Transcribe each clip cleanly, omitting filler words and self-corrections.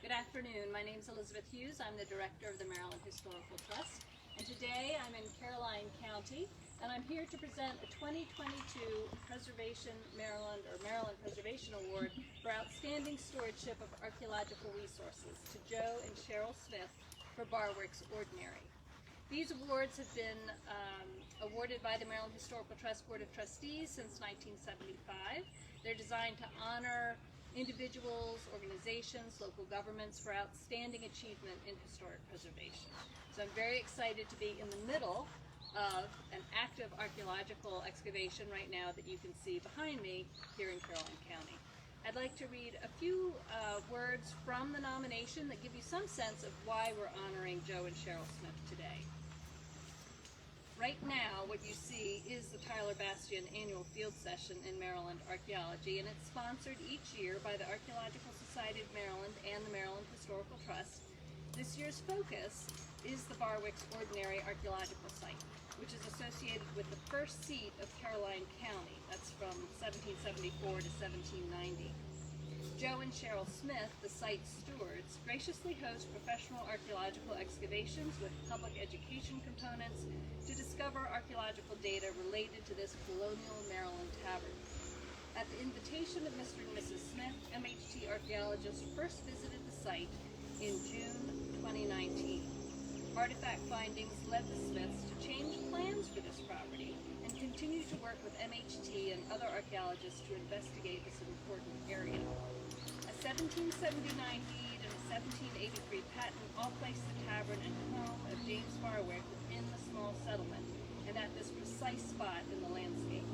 Good afternoon. My name is Elizabeth Hughes. I'm the director of the Maryland Historical Trust. And today I'm in Caroline County, and I'm here to present a 2022 Preservation Maryland or Maryland Preservation Award for Outstanding Stewardship of Archaeological Resources to Joe and Cheryl Smith for Barwick's Ordinary. These awards have been awarded by the Maryland Historical Trust Board of Trustees since 1975. They're designed to honor individuals, organizations, local governments for outstanding achievement in historic preservation. So I'm very excited to be in the middle of an active archaeological excavation right now that you can see behind me here in Caroline County. I'd like to read a few words from the nomination that give you some sense of why we're honoring Joe and Cheryl Smith today. Right now, what you see is the Tyler Bastian Annual Field Session in Maryland Archaeology, and it's sponsored each year by the Archaeological Society of Maryland and the Maryland Historical Trust. This year's focus is the Barwick's Ordinary Archaeological Site, which is associated with the first seat of Caroline County. That's from 1774 to 1790. Joe and Cheryl Smith, the site stewards, graciously host professional archaeological excavations with public education components to discover archaeological data related to this colonial Maryland tavern. At the invitation of Mr. and Mrs. Smith, MHT archaeologists first visited the site in June 2019. Artifact findings led the Smiths to change plans for this property and continue to work with MHT and other archaeologists to investigate this important area. A 1779 deed and a 1783 patent all place the tavern and home of James Barwick within the small settlement and at this precise spot in the landscape.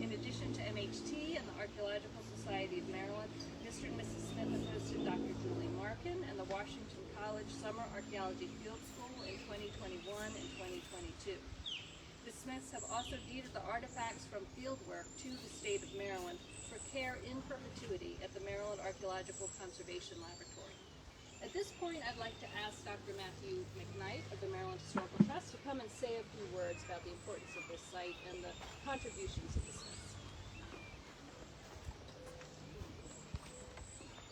In addition to MHT and the Archaeological Society of Maryland, Mr. and Mrs. Smith have hosted Dr. Julie Markin and the Washington College Summer Archaeology Field School in 2021 and 2022. The Smiths have also deeded the artifacts from fieldwork to the state of Maryland for care in perpetuity at the Maryland Archaeological Conservation Laboratory. At this point, I'd like to ask Dr. Matthew McKnight of the Maryland Historical Trust to come and say a few words about the importance of this site and the contributions of the Smiths.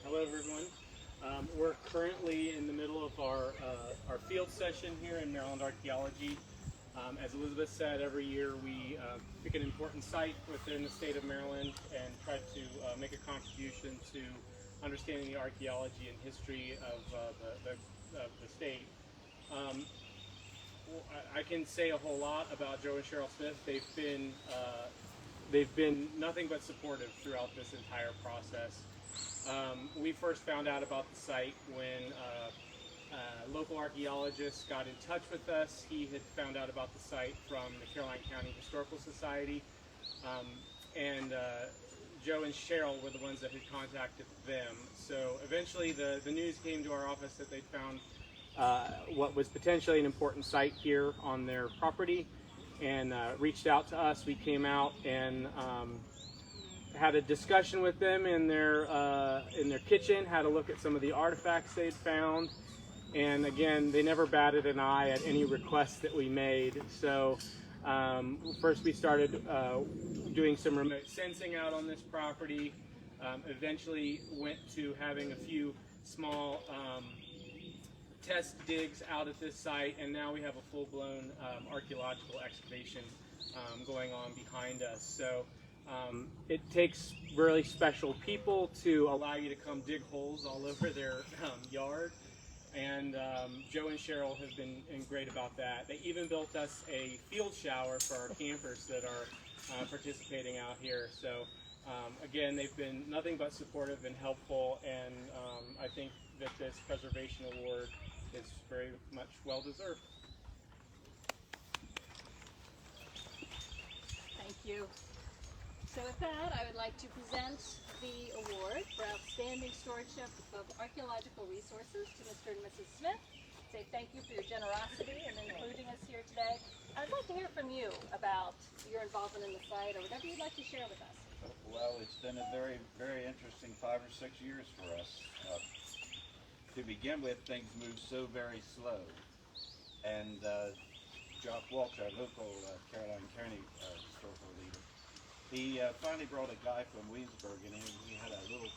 Hello, everyone. We're currently in the middle of our field session here in Maryland Archaeology. As Elizabeth said, every year we pick an important site within the state of Maryland and try to make a contribution to understanding the archaeology and history of the state. I can say a whole lot about Joe and Cheryl Smith. They've been nothing but supportive throughout this entire process. We first found out about the site when local archaeologists got in touch with us. He had found out about the site from the Caroline County Historical Society, and Joe and Cheryl were the ones that had contacted them. So eventually the news came to our office that they'd found what was potentially an important site here on their property, and reached out to us. We came out and had a discussion with them in their kitchen, had a look at some of the artifacts they'd found, and again, they never batted an eye at any requests that we made. So first we started doing some remote sensing out on this property, eventually went to having a few small test digs out at this site, and now we have a full-blown archaeological excavation going on behind us. So it takes really special people to allow you to come dig holes all over their yard, and Joe and Cheryl have been great about that. They even built us a field shower for our campers that are participating out here. So again, they've been nothing but supportive and helpful, and I think that this preservation award is very much well deserved. Thank you. So with that, I would like to present the award for Outstanding Stewardship of Archaeological Resources to Mr. and Mrs. Smith. Say thank you for your generosity in including us here today. I'd like to hear from you about your involvement in the site or whatever you'd like to share with us. Well, it's been a very, very interesting 5 or 6 years for us. To begin with, things moved so very slow. And Jock Walsh, our local Caroline County historical leader, he finally brought a guy from Williamsburg, and he had a little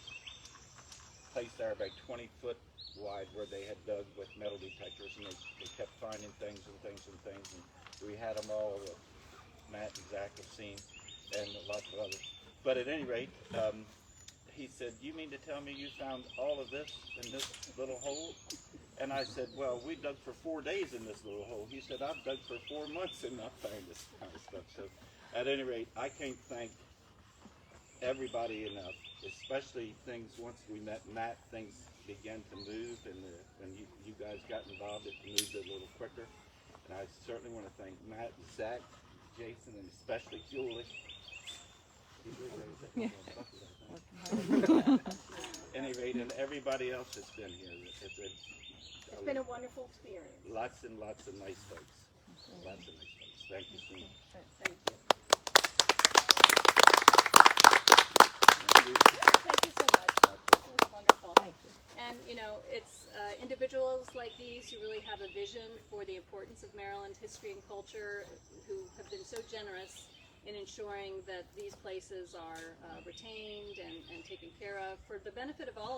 place there about 20 foot wide where they had dug with metal detectors, and they kept finding things and things and things, and we had them all that Matt and Zach have seen, and lots of others. But at any rate, he said, "You mean to tell me you found all of this in this little hole?" And I said, "Well, we dug for 4 days in this little hole." He said, "I've dug for 4 months and not found this kind of stuff." So at any rate, I can't thank everybody enough, especially things once we met Matt, things began to move, and when you guys got involved, it moved a little quicker. And I certainly want to thank Matt, Zach, Jason, and especially Julie. Any rate, and everybody else that's been here. It's been a wonderful experience. Lots and lots of nice folks. Lots of nice folks. Thank you so much. Thank you. Thank you. Thank you so much. It was wonderful. Thank you. And you know, it's individuals like these who really have a vision for the importance of Maryland history and culture, who have been so generous in ensuring that these places are retained and taken care of for the benefit of all of